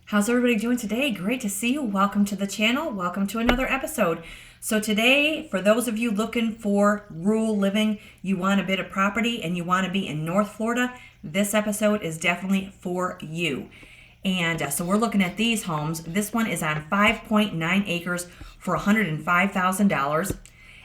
How's everybody doing today? Great to see you. Welcome to the channel. Welcome to another episode. So today, for those of you looking for rural living, you want a bit of property and you want to be in North Florida, this episode is definitely for you. And so we're looking at these homes. This one is on 5.9 acres for $105,000.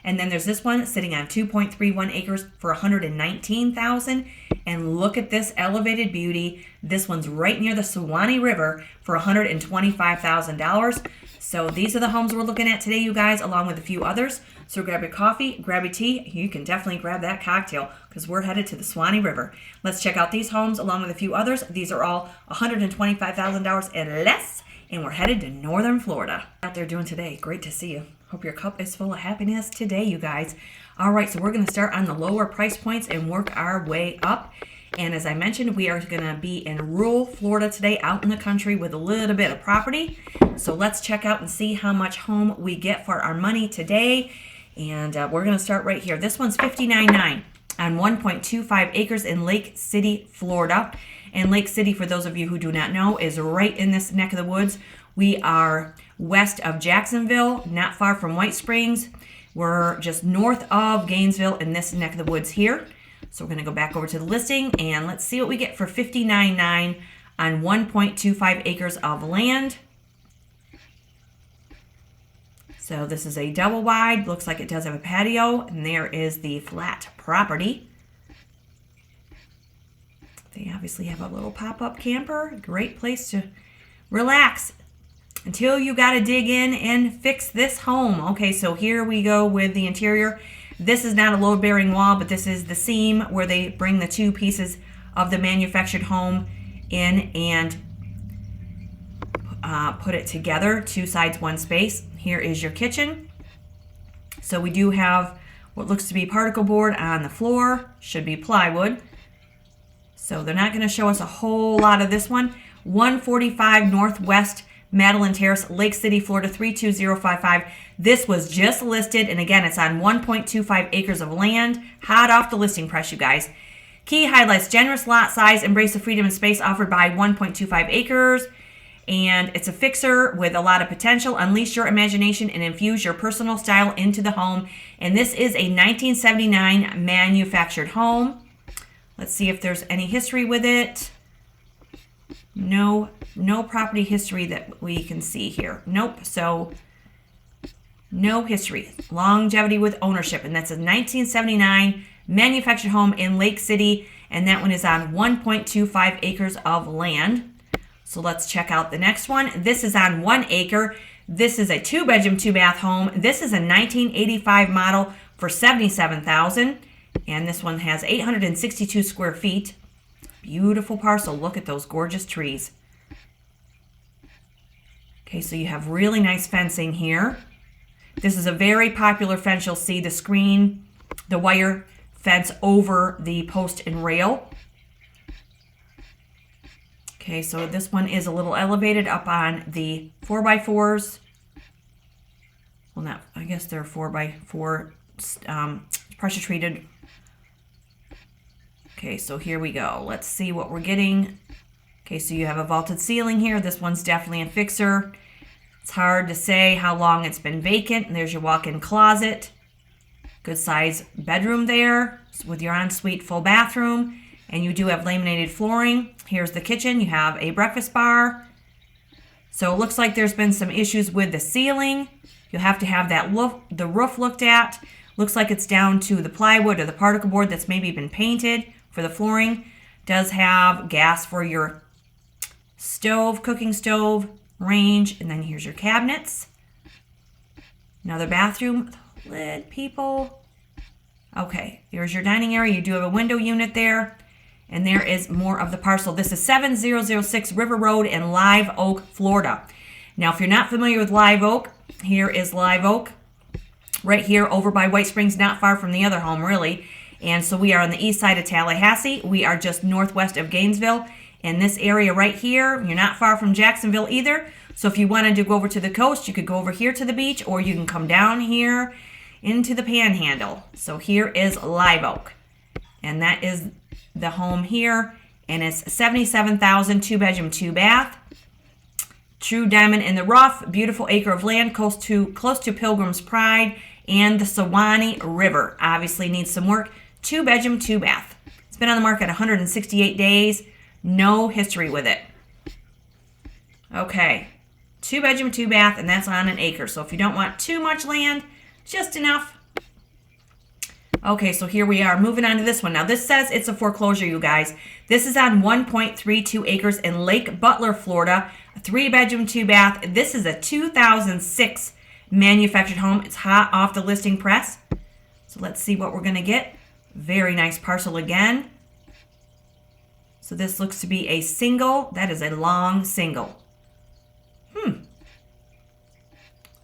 And then there's this one sitting on 2.31 acres for $119,000. And look at this elevated beauty. This one's right near the Suwannee River for $125,000. So these are the homes we're looking at today, you guys, along with a few others. So grab your coffee, grab your tea. You can definitely grab that cocktail because we're headed to the Suwannee River. Let's check out these homes along with a few others. These are all $125,000 and less. And we're headed to Northern Florida. Out there doing today. Great to see you. Hope your cup is full of happiness today, you guys. All right, so we're going to start on the lower price points and work our way up. And as I mentioned, we are going to be in rural Florida today, out in the country with a little bit of property. So let's check out and see how much home we get for our money today. And we're going to start right here. This one's $59,900 on 1.25 acres in Lake City, Florida. And Lake City, for those of you who do not know, is right in this neck of the woods. We are west of Jacksonville, not far from White Springs. We're just north of Gainesville in this neck of the woods here. So we're going to go back over to the listing and let's see what we get for $59,900 on 1.25 acres of land. So this is a double wide. Looks like it does have a patio, and there is the flat property. They obviously have a little pop-up camper. Great place to relax until you got to dig in and fix this home. Okay, so here we go with the interior. This is not a load-bearing wall, but this is the seam where they bring the two pieces of the manufactured home in and put it together, two sides, one space. Here is your kitchen. So we do have what looks to be particle board on the floor, should be plywood. So they're not going to show us a whole lot of this one. 145 Northwest Madeline Terrace, Lake City, Florida 32055. This was just listed, and again, it's on 1.25 acres of land. Hot off the listing price, you guys. Key highlights: generous lot size, embrace the freedom and space offered by 1.25 acres. And it's a fixer with a lot of potential. Unleash your imagination and infuse your personal style into the home. And this is a 1979 manufactured home. Let's see if there's any history with it. No property history that we can see here. Nope. So no history. Longevity with ownership. And that's a 1979 manufactured home in Lake City. And that one is on 1.25 acres of land. So let's check out the next one. This is on 1 acre. This is a 2-bedroom, 2-bath home. This is a 1985 model for $77,000. And this one has 862 square feet. Beautiful parcel. Look at those gorgeous trees. Okay, so you have really nice fencing here. This is a very popular fence. You'll see the screen, the wire fence over the post and rail. Okay, so this one is a little elevated up on the 4x4s. Well, not, I guess they're 4x4 pressure treated. Okay, so here we go. Let's see what we're getting. Okay, so you have a vaulted ceiling here. This one's definitely a fixer. It's hard to say how long it's been vacant. And there's your walk-in closet. Good size bedroom there with your ensuite full bathroom. And you do have laminated flooring. Here's the kitchen. You have a breakfast bar. So it looks like there's been some issues with the ceiling. You'll have to have the roof looked at. Looks like it's down to the plywood or the particle board that's maybe been painted. For the flooring, does have gas for your stove, cooking stove, range, and then here's your cabinets. Another bathroom, lid, people. Okay, here's your dining area. You do have a window unit there, and there is more of the parcel. This is 7006 River Road in Live Oak, Florida. Now, if you're not familiar with Live Oak, here is Live Oak, right here over by White Springs, not far from the other home, really. And so we are on the east side of Tallahassee. We are just northwest of Gainesville. In this area right here, you're not far from Jacksonville either. So if you wanted to go over to the coast, you could go over here to the beach, or you can come down here into the Panhandle. So here is Live Oak. And that is the home here. And it's $77,000, 2-bedroom, 2-bath. True diamond in the rough, beautiful acre of land close to Pilgrim's Pride and the Sewanee River. Obviously needs some work. 2-bedroom, 2-bath. It's been on the market 168 days. No history with it. Okay. 2-bedroom, 2-bath, and that's on an acre. So if you don't want too much land, just enough. Okay, so here we are. Moving on to this one. Now, this says it's a foreclosure, you guys. This is on 1.32 acres in Lake Butler, Florida. A 3-bedroom, 2-bath. This is a 2006 manufactured home. It's hot off the listing press. So let's see what we're going to get. Very nice parcel again. So this looks to be a single. That is a long single.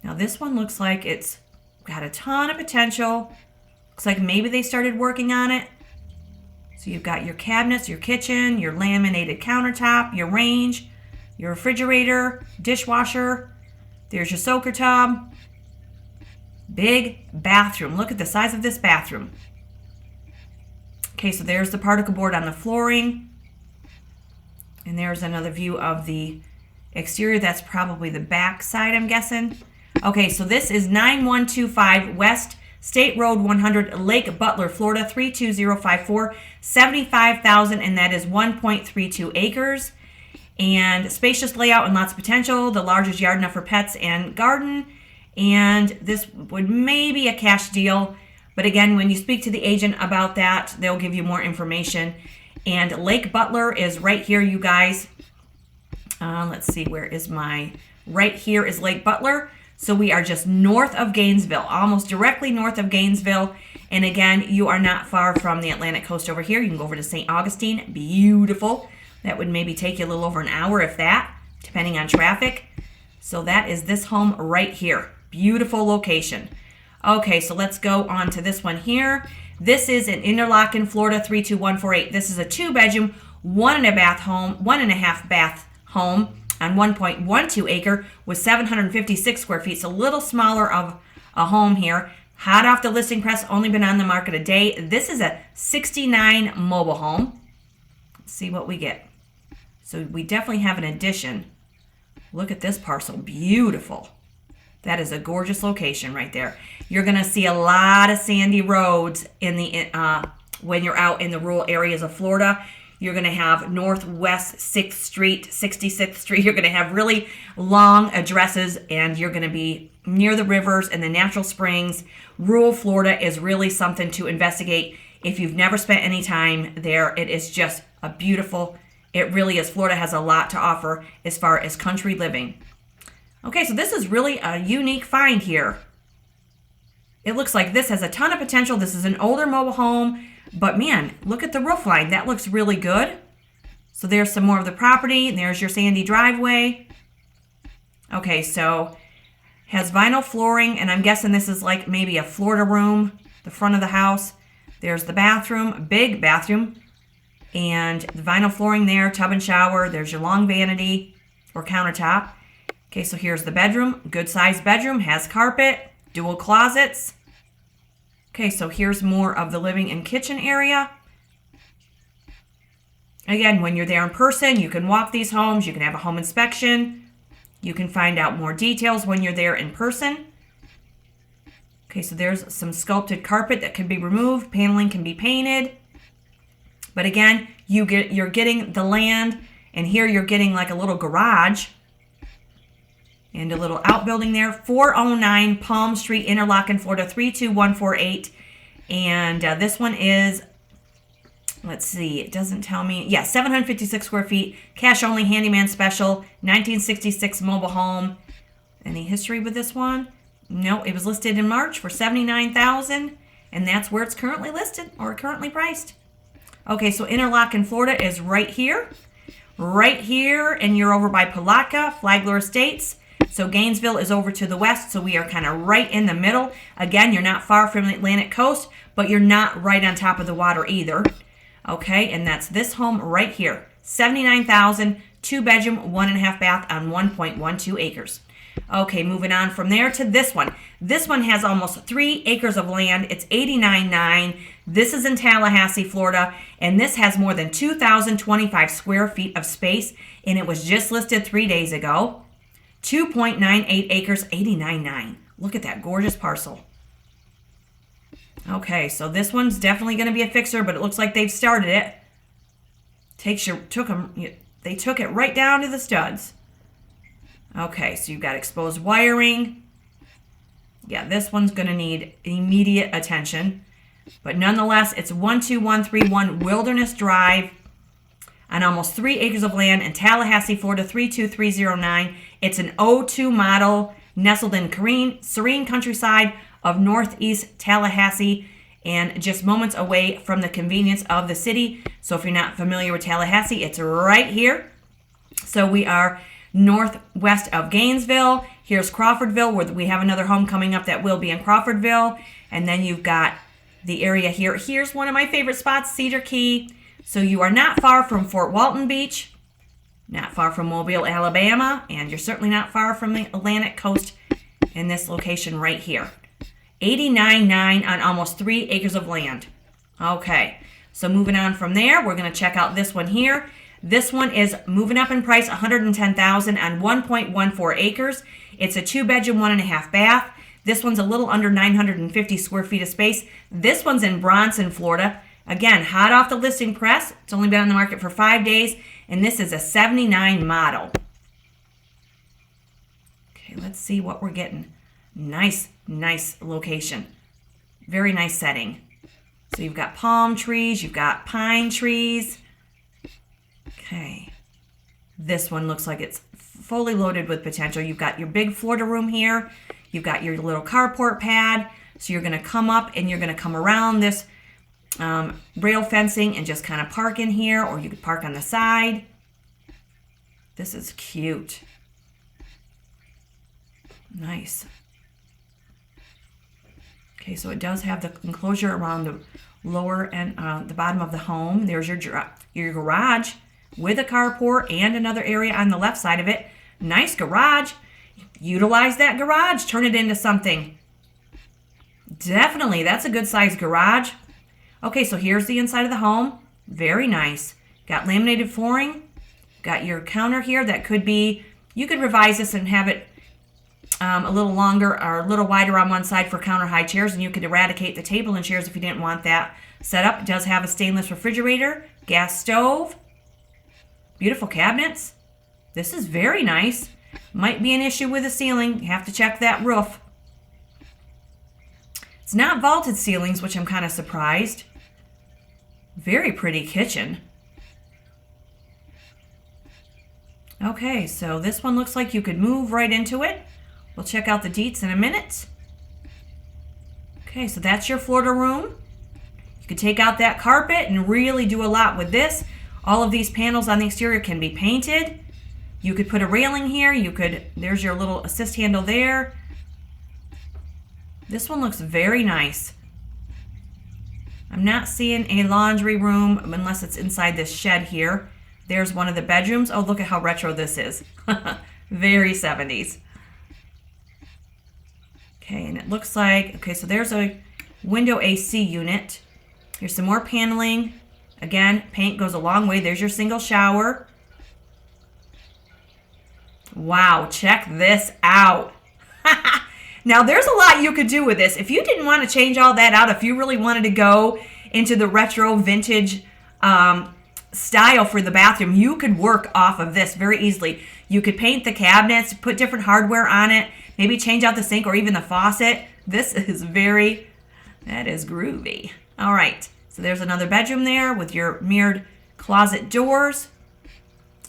Now this one looks like it's got a ton of potential. Looks like maybe they started working on it. So you've got your cabinets, your kitchen, your laminated countertop, your range, your refrigerator, dishwasher. There's your soaker tub. Big bathroom. Look at the size of this bathroom. Okay, so there's the particle board on the flooring. And there's another view of the exterior. That's probably the back side, I'm guessing. Okay, so this is 9125 West State Road 100, Lake Butler, Florida, 32054, 75,000, and that is 1.32 acres. And spacious layout and lots of potential. The largest yard enough for pets and garden. And this would maybe a cash deal. But again, when you speak to the agent about that, they'll give you more information. And Lake Butler is right here, you guys. Let's see, where is my... Right here is Lake Butler. So we are just north of Gainesville, almost directly north of Gainesville. And again, you are not far from the Atlantic coast over here. You can go over to St. Augustine. Beautiful. That would maybe take you a little over an hour, if that, depending on traffic. So that is this home right here. Beautiful location. Okay, so let's go on to this one here. This is in Interlachen, Florida, 32148. This is a 2-bedroom, 1.5 bath home on 1.12 acre with 756 square feet. It's a little smaller of a home here. Hot off the listing press, only been on the market a day. This is a 69 mobile home. Let's see what we get. So we definitely have an addition. Look at this parcel, beautiful. That is a gorgeous location right there. You're gonna see a lot of sandy roads in the when you're out in the rural areas of Florida. You're going to have Northwest 6th Street, 66th Street. You're going to have really long addresses, and you're going to be near the rivers and the natural springs. Rural Florida is really something to investigate. If you've never spent any time there, it is just a beautiful, it really is. Florida has a lot to offer as far as country living. Okay, so this is really a unique find here. It looks like this has a ton of potential. This is an older mobile home. But man, look at the roof line. That looks really good. So there's some more of the property. And there's your sandy driveway. Okay, so has vinyl flooring. And I'm guessing this is like maybe a Florida room, the front of the house. There's the bathroom, big bathroom. And the vinyl flooring there, tub and shower. There's your long vanity or countertop. Okay, so here's the bedroom. Good sized bedroom. Has carpet, dual closets. Okay, so here's more of the living and kitchen area. Again, when you're there in person, you can walk these homes. You can have a home inspection. You can find out more details when you're there in person. Okay, so there's some sculpted carpet that can be removed. Paneling can be painted. But again, you're getting the land, and here you're getting like a little garage and a little outbuilding there. 409 Palm Street, Interlachen, Florida, 32148. And this one is, let's see, it doesn't tell me. Yeah, 756 square feet, cash only, handyman special, 1966 mobile home. Any history with this one? No, it was listed in March for $79,000, and that's where it's currently listed or currently priced. Okay, so Interlachen, Florida is right here, and you're over by Palatka, Flagler Estates. So Gainesville is over to the west, so we are kind of right in the middle. Again, you're not far from the Atlantic coast, but you're not right on top of the water either. Okay, and that's this home right here. $79,000, 2-bedroom, 1.5 bath on 1.12 acres. Okay, moving on from there to this one. This one has almost 3 acres of land. It's 89.9. This is in Tallahassee, Florida, and this has more than 2,025 square feet of space, and it was just listed 3 days ago. 2.98 acres, 89.9. Look at that gorgeous parcel. Okay, so this one's definitely going to be a fixer, but it looks like they've started it. They took it right down to the studs. Okay, so you've got exposed wiring. Yeah, this one's going to need immediate attention. But nonetheless, it's 12131 Wilderness Drive on almost 3 acres of land in Tallahassee, Florida, 32309. It's an '02 model nestled in serene countryside of northeast Tallahassee and just moments away from the convenience of the city. So if you're not familiar with Tallahassee, it's right here. So we are northwest of Gainesville. Here's Crawfordville, where we have another home coming up that will be in Crawfordville. And then you've got the area here. Here's one of my favorite spots, Cedar Key. So you are not far from Fort Walton Beach, not far from Mobile, Alabama, and you're certainly not far from the Atlantic coast in this location right here. 89.9 on almost 3 acres of land. Okay, so moving on from there, we're going to check out this one here. This one is moving up in price, $110,000 on 1.14 acres. It's a 2-bedroom, 1.5 bath. This one's a little under 950 square feet of space. This one's in Bronson, Florida. Again, hot off the listing press. It's only been on the market for 5 days, and this is a 79 model. Okay, let's see what we're getting. Nice location. Very nice setting. So you've got palm trees, you've got pine trees. Okay. This one looks like it's fully loaded with potential. You've got your big Florida room here. You've got your little carport pad. So you're going to come up and you're going to come around this rail fencing and just kind of park in here, or you could park on the side. This is cute. Nice. Okay, so it does have the enclosure around the lower and the bottom of the home. There's your garage with a carport and another area on the left side of it. Nice garage. Utilize that garage. Turn it into something. Definitely, that's a good sized garage. Okay, so here's the inside of the home. Very nice. Got laminated flooring. Got your counter here that could be, you could revise this and have it a little longer or a little wider on one side for counter high chairs, and you could eradicate the table and chairs if you didn't want that set up. It does have a stainless refrigerator, gas stove, beautiful cabinets. This is very nice. Might be an issue with the ceiling. You have to check that roof. It's not vaulted ceilings, which I'm kind of surprised. Very pretty kitchen. Okay, so this one looks like you could move right into it. We'll check out the deets in a minute. Okay, so that's your Florida room. You could take out that carpet and really do a lot with this. All of these panels on the exterior can be painted. You could put a railing here. There's your little assist handle there. This one looks very nice. I'm not seeing a laundry room unless it's inside this shed here. There's one of the bedrooms. Oh, look at how retro this is. Very 70s. Okay, and it looks like, okay, so there's a window AC unit. Here's some more paneling. Again, paint goes a long way. There's your single shower. Wow, check this out. Now, there's a lot you could do with this. If you didn't want to change all that out, if you really wanted to go into the retro vintage style for the bathroom, you could work off of this very easily. You could paint the cabinets, put different hardware on it, maybe change out the sink or even the faucet. This is that is groovy. All right, so there's another bedroom there with your mirrored closet doors.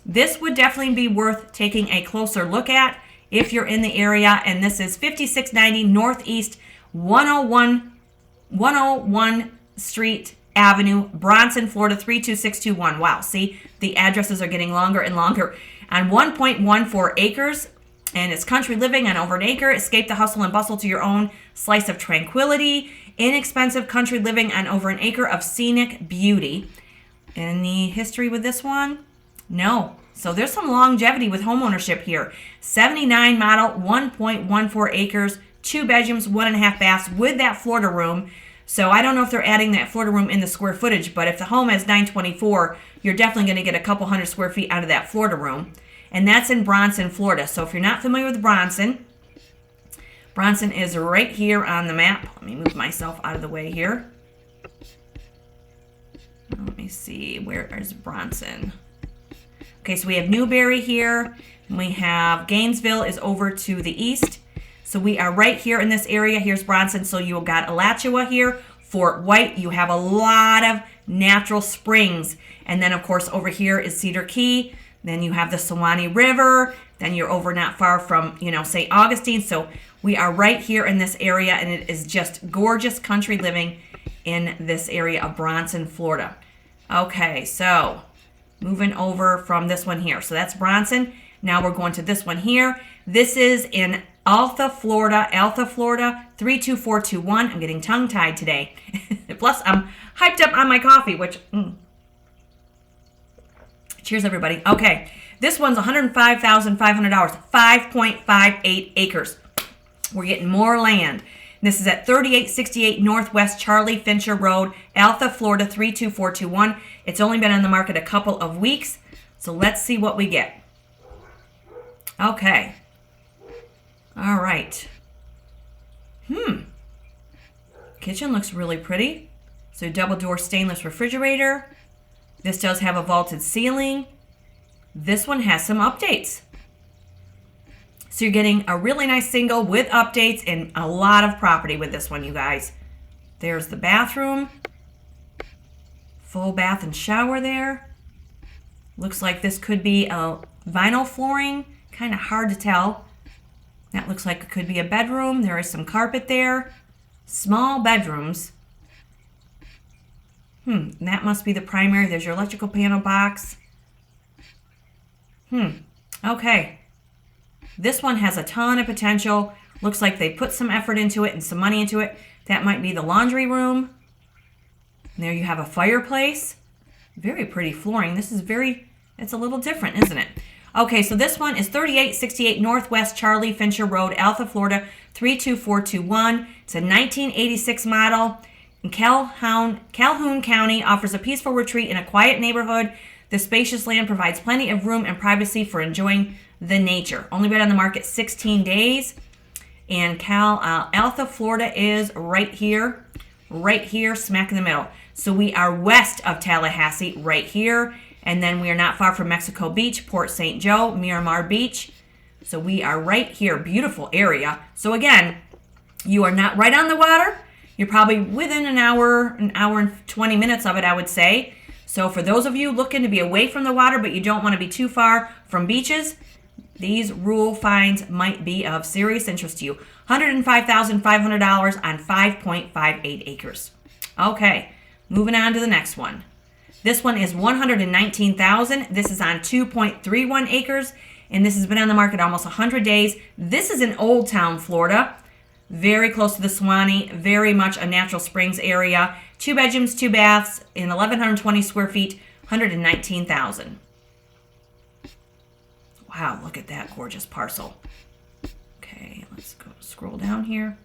This would definitely be worth taking a closer look at if you're in the area, and this is 5690 Northeast 101 Street Avenue, Bronson, Florida 32621. Wow, see, the addresses are getting longer and longer. On 1.14 acres, and it's country living on over an acre. Escape the hustle and bustle to your own slice of tranquility. Inexpensive country living on over an acre of scenic beauty. Any history with this one? No. So there's some longevity with homeownership here. 79 model, 1.14 acres, 2 bedrooms, 1.5 baths with that Florida room. So I don't know if they're adding that Florida room in the square footage, but if the home has 924, you're definitely going to get a couple hundred square feet out of that Florida room. and that's in Bronson, Florida. So if you're not familiar with Bronson, Bronson is right here on the map. Let me move myself out of the way here. Let me see, where is Bronson? Okay, so we have Newberry here, and we have Gainesville is over to the east. So we are right here in this area. Here's Bronson. So you got Alachua here, Fort White. You have a lot of natural springs. And then, of course, over here is Cedar Key. Then you have the Suwannee River. Then you're over not far from, St. Augustine. So we are right here in this area, and it is just gorgeous country living in this area of Bronson, Florida. Okay, so moving over from this one here. So that's Bronson. Now we're going to this one here. This is in Alta, Florida, 32421. I'm getting tongue-tied today. Plus, I'm hyped up on my coffee, which... Cheers, everybody. Okay, this one's $105,500, 5.58 acres. We're getting more land. This is at 3868 Northwest Charlie Fincher Road, Alta, Florida, 32421. It's only been on the market a couple of weeks, so let's see what we get. Okay. All right. Kitchen looks really pretty. So double door stainless refrigerator. This does have a vaulted ceiling. This one has some updates. So you're getting a really nice single with updates and a lot of property with this one, you guys. There's the bathroom. Full bath and shower there. Looks like this could be a vinyl flooring. Kind of hard to tell. That looks like it could be a bedroom. There is some carpet there. Small bedrooms. That must be the primary. There's your electrical panel box. Okay. This one has a ton of potential. Looks like they put some effort into it and some money into it. That might be the laundry room. And there you have a fireplace. Very pretty flooring. This is it's a little different, isn't it? Okay, so this one is 3868 Northwest Charlie Fincher Road, Alta, Florida, 32421. It's a 1986 model. And Calhoun County offers a peaceful retreat in a quiet neighborhood. The spacious land provides plenty of room and privacy for enjoying the nature. Only been on the market 16 days. And Alta, Florida is right here, smack in the middle. So we are west of Tallahassee, right here. And then we are not far from Mexico Beach, Port St. Joe, Miramar Beach. So we are right here. Beautiful area. So again, you are not right on the water. You're probably within an hour and 20 minutes of it, I would say. So for those of you looking to be away from the water, but you don't want to be too far from beaches, these rural finds might be of serious interest to you. $105,500 on 5.58 acres. Okay, moving on to the next one. This one is $119,000. This is on 2.31 acres, and this has been on the market almost 100 days. This is in Old Town, Florida, very close to the Suwannee, very much a natural springs area. 2 bedrooms, 2 baths, in 1,120 square feet, $119,000. Wow, look at that gorgeous parcel. Okay, let's go scroll down here.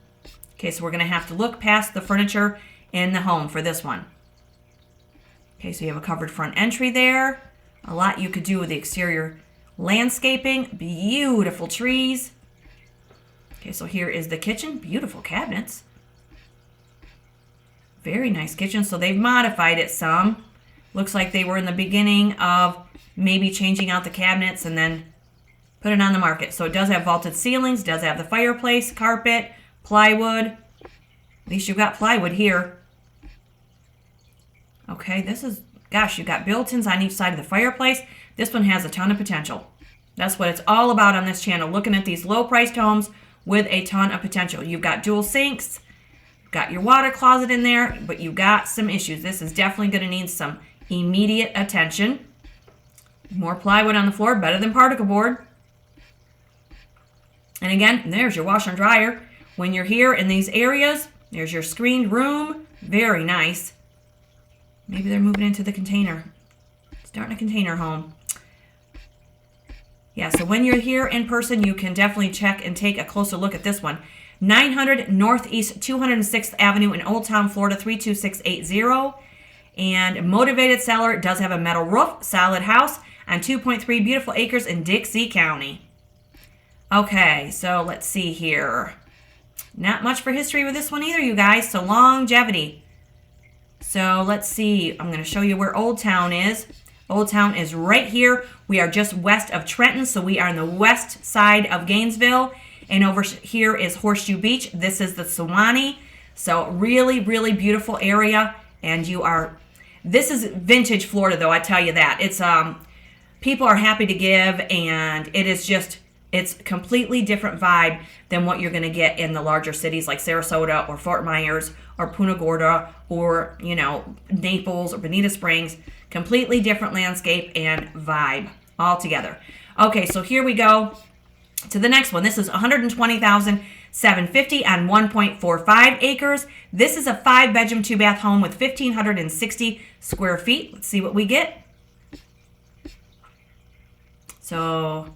Okay, so we're going to have to look past the furniture in the home for this one. Okay, so you have a covered front entry there. A lot you could do with the exterior landscaping. Beautiful trees. Okay, so here is the kitchen. Beautiful cabinets. Very nice kitchen. So they've modified it some. Looks like they were in the beginning of maybe changing out the cabinets and then put it on the market. So it does have vaulted ceilings, does have the fireplace, carpet, plywood. At least you've got plywood here. Okay, this is, gosh, you've got built-ins on each side of the fireplace. This one has a ton of potential. That's what it's all about on this channel, looking at these low-priced homes with a ton of potential. You've got dual sinks, got your water closet in there, but you've got some issues. This is definitely going to need some immediate attention. More plywood on the floor, better than particle board. And again, there's your washer and dryer. When you're here in these areas, there's your screened room. Very nice. Maybe they're moving into the container. Starting a container home. Yeah, so when you're here in person, you can definitely check and take a closer look at this one. 900 Northeast 206th Avenue in Old Town, Florida, 32680. And motivated seller, does have a metal roof, solid house. on 2.3 beautiful acres in Dixie County. Okay, so let's see here. Not much for history with this one either, you guys. So longevity. So let's see. I'm going to show you where Old Town is. Old Town is right here. We are just west of Trenton, so we are on the west side of Gainesville. And over here is Horseshoe Beach. This is the Sewanee. So really, really beautiful area. And this is vintage Florida, though, I tell you that. It's people are happy to give, and it's completely different vibe than what you're going to get in the larger cities like Sarasota or Fort Myers or Punta Gorda or, Naples or Bonita Springs. Completely different landscape and vibe altogether. Okay, so here we go to the next one. This is $120,750 on 1.45 acres. This is a 5-bedroom, 2-bath home with 1,560 square feet. Let's see what we get. So,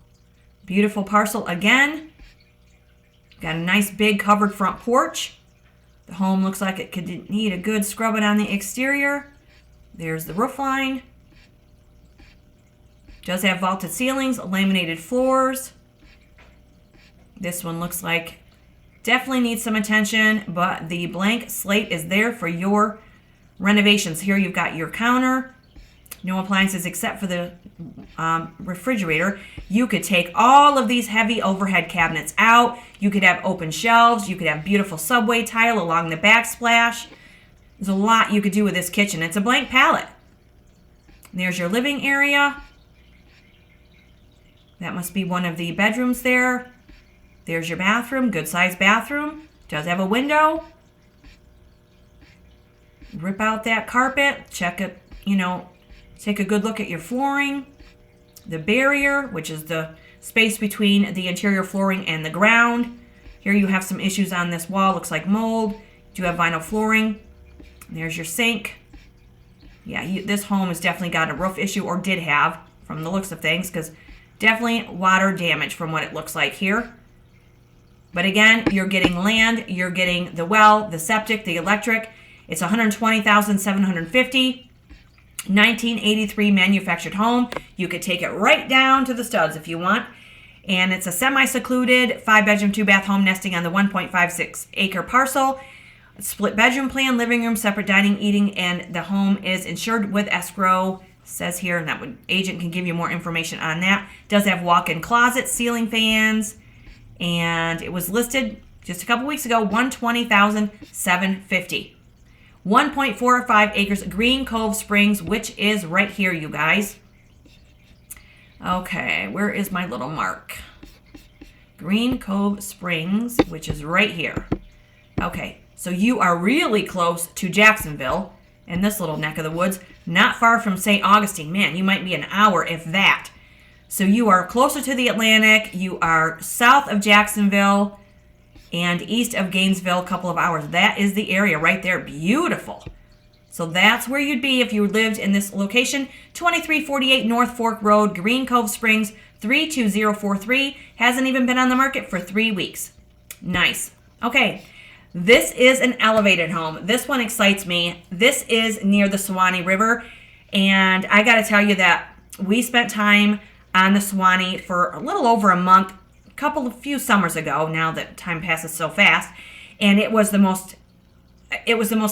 beautiful parcel again. Got a nice big covered front porch. The home looks like it could need a good scrubbing on the exterior. There's the roof line. Does have vaulted ceilings, laminated floors. This one looks like definitely needs some attention, but the blank slate is there for your renovations. Here you've got your counter. No appliances except for the refrigerator. You could take all of these heavy overhead cabinets out. You could have open shelves. You could have beautiful subway tile along the backsplash. There's a lot you could do with this kitchen. It's a blank palette. There's your living area. That must be one of the bedrooms there. There's your bathroom. Good sized bathroom. Does have a window. Rip out that carpet. Check it, take a good look at your flooring. The barrier, which is the space between the interior flooring and the ground. Here you have some issues on this wall. Looks like mold. You have vinyl flooring. There's your sink. Yeah, this home has definitely got a roof issue, or did have, from the looks of things, because definitely water damage from what it looks like here. But again, you're getting land, you're getting the well, the septic, the electric. It's $120,750. 1983 manufactured home. You could take it right down to the studs if you want. And it's a semi-secluded 5-bedroom, 2-bath home nesting on the 1.56 acre parcel. Split bedroom plan, living room, separate dining, eating, and the home is insured with escrow. Says here, and that agent can give you more information on that. Does have walk-in closets, ceiling fans, and it was listed just a couple weeks ago, $120,750. 1.45 acres, Green Cove Springs, which is right here, you guys. Okay, where is my little mark? Green Cove Springs, which is right here. Okay, so you are really close to Jacksonville in this little neck of the woods. Not far from St. Augustine. Man, you might be an hour, if that. So you are closer to the Atlantic. You are south of Jacksonville and east of Gainesville, a couple of hours. That is the area right there. Beautiful. So that's where you'd be if you lived in this location. 2348 North Fork Road, Green Cove Springs, 32043. Hasn't even been on the market for 3 weeks. Nice. Okay, this is an elevated home. This one excites me. This is near the Sewanee River, and I got to tell you that we spent time on the Sewanee for a little over a month, a few summers ago, now that time passes so fast, and it was the most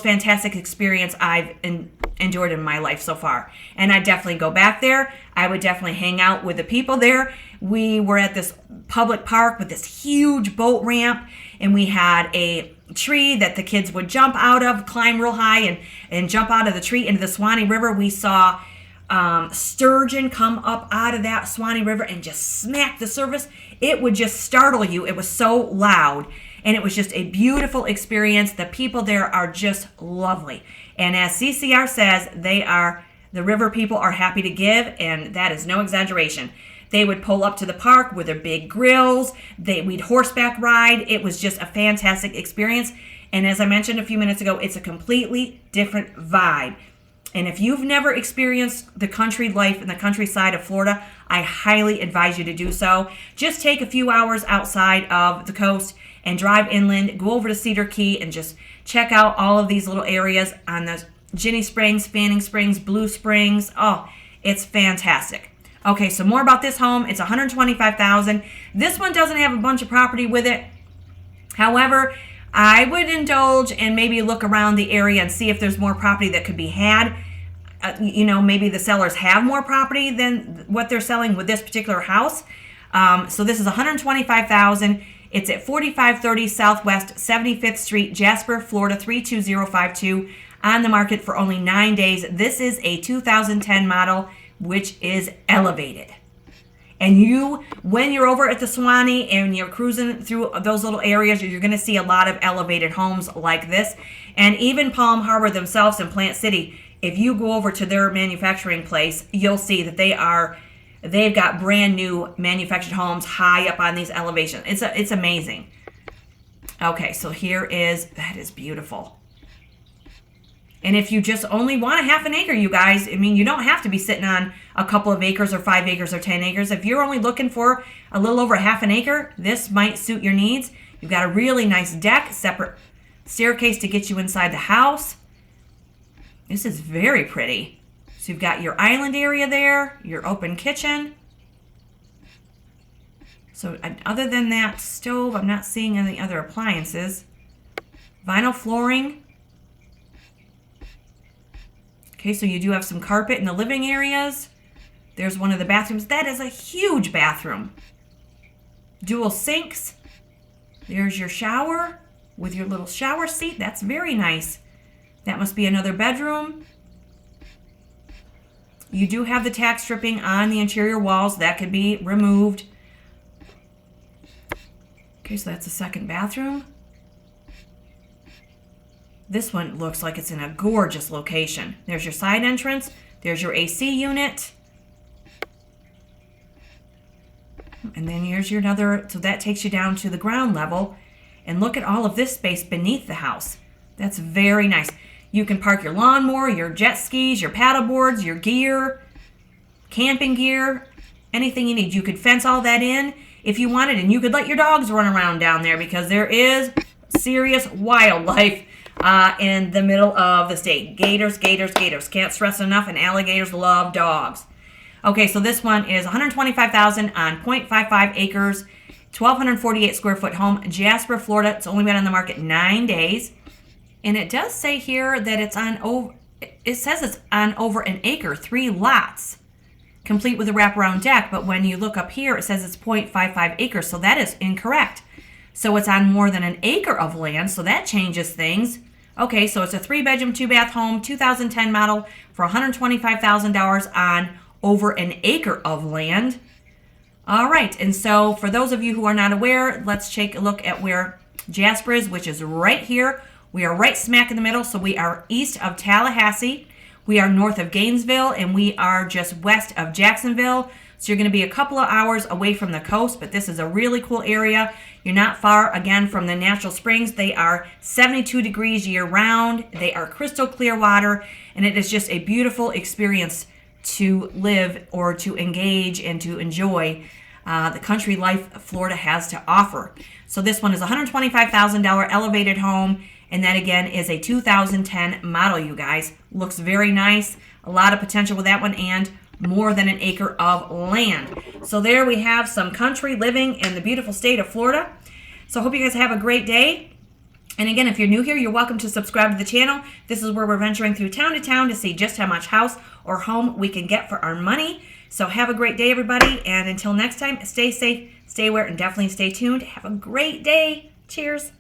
fantastic experience I've endured in my life so far. And I definitely go back there. I would definitely hang out with the people there. We were at this public park with this huge boat ramp, and we had a tree that the kids would jump out of, climb real high, and jump out of the tree into the Sewanee River. We saw sturgeon come up out of that Sewanee River and just smack the surface. It would just startle you. It was so loud, and it was just a beautiful experience. The people there are just lovely, and as CCR says, the river people are happy to give, and that is no exaggeration. They would pull up to the park with their big grills. We'd horseback ride. It was just a fantastic experience, and as I mentioned a few minutes ago, it's a completely different vibe. And if you've never experienced the country life in the countryside of Florida, I highly advise you to do so. Just take a few hours outside of the coast and drive inland, go over to Cedar Key, and just check out all of these little areas on the Ginny Springs, Fanning Springs, Blue Springs. Oh, it's fantastic. Okay, so more about this home. It's $125,000. This one doesn't have a bunch of property with it. However, I would indulge and maybe look around the area and see if there's more property that could be had. Maybe the sellers have more property than what they're selling with this particular house. So this is $125,000. It's at 4530 Southwest 75th Street, Jasper, Florida 32052. On the market for only 9 days. This is a 2010 model, which is elevated. And when you're over at the Suwannee and you're cruising through those little areas, you're going to see a lot of elevated homes like this. And even Palm Harbor themselves in Plant City, if you go over to their manufacturing place, you'll see that they've got brand new manufactured homes high up on these elevations. It's amazing. Okay, so that is beautiful. And if you just only want a half an acre, you guys, you don't have to be sitting on a couple of acres or 5 acres or 10 acres. If you're only looking for a little over half an acre, this might suit your needs. You've got a really nice deck, separate staircase to get you inside the house. This is very pretty. So you've got your island area there, your open kitchen. So other than that stove, I'm not seeing any other appliances. Vinyl flooring. Okay, so you do have some carpet in the living areas. There's one of the bathrooms. That is a huge bathroom. Dual sinks. There's your shower with your little shower seat. That's very nice. That must be another bedroom. You do have the tack stripping on the interior walls. That could be removed. Okay, so that's the second bathroom. This one looks like it's in a gorgeous location. There's your side entrance. There's your AC unit. And then here's your so that takes you down to the ground level. And look at all of this space beneath the house. That's very nice. You can park your lawnmower, your jet skis, your paddle boards, your gear, camping gear, anything you need. You could fence all that in if you wanted, and you could let your dogs run around down there because there is serious wildlife in the middle of the state. Gators. Can't stress enough, and alligators love dogs. Okay, so this one is $125,000 on 0.55 acres, 1,248 square foot home, Jasper, Florida. It's only been on the market 9 days. And it does say here that it's on over an acre, 3 lots, complete with a wraparound deck. But when you look up here, it says it's 0.55 acres, so that is incorrect. So it's on more than an acre of land, so that changes things. Okay, so it's a 3-bedroom, 2-bath home, 2010 model for $125,000 on over an acre of land. All right, and so for those of you who are not aware, let's take a look at where Jasper is, which is right here. We are right smack in the middle, so we are east of Tallahassee. We are north of Gainesville, and we are just west of Jacksonville. So you're going to be a couple of hours away from the coast, but this is a really cool area. You're not far, again, from the natural springs. They are 72 degrees year-round. They are crystal clear water, and it is just a beautiful experience to live or to engage and to enjoy the country life Florida has to offer. So this one is $125,000 elevated home, and that, again, is a 2010 model, you guys. Looks very nice. A lot of potential with that one, and more than an acre of land. So there we have some country living in the beautiful state of Florida. So I hope you guys have a great day. And again, if you're new here, you're welcome to subscribe to the channel. This is where we're venturing through town to town to see just how much house or home we can get for our money. So have a great day, everybody. And until next time, stay safe, stay aware, and definitely stay tuned. Have a great day. Cheers.